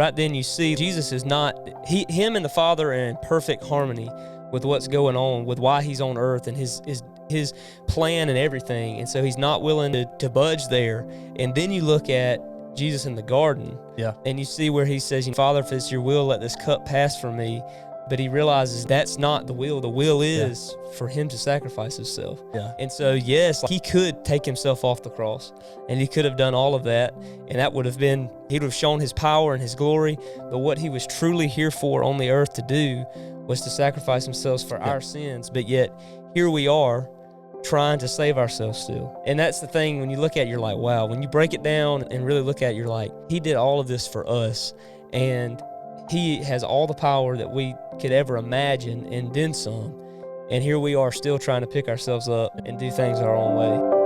right then you see Jesus is not, him and the Father are in perfect harmony with what's going on, with why he's on earth and his plan and everything. And so he's not willing to budge there. And then you look at Jesus in the garden, and you see where he says, Father, if it's your will, let this cup pass from me. But he realizes that's not the will. The will is for him to sacrifice himself. And so, yes, he could take himself off the cross, and he could have done all of that, and that would have been, he would have shown his power and his glory. But what he was truly here for on the earth to do was to sacrifice himself for our sins. But yet, here we are trying to save ourselves still. And that's the thing, when you look at it, you're like, wow. When you break it down and really look at it, you're like, he did all of this for us, and he has all the power that we could ever imagine and then some. And here we are still trying to pick ourselves up and do things our own way.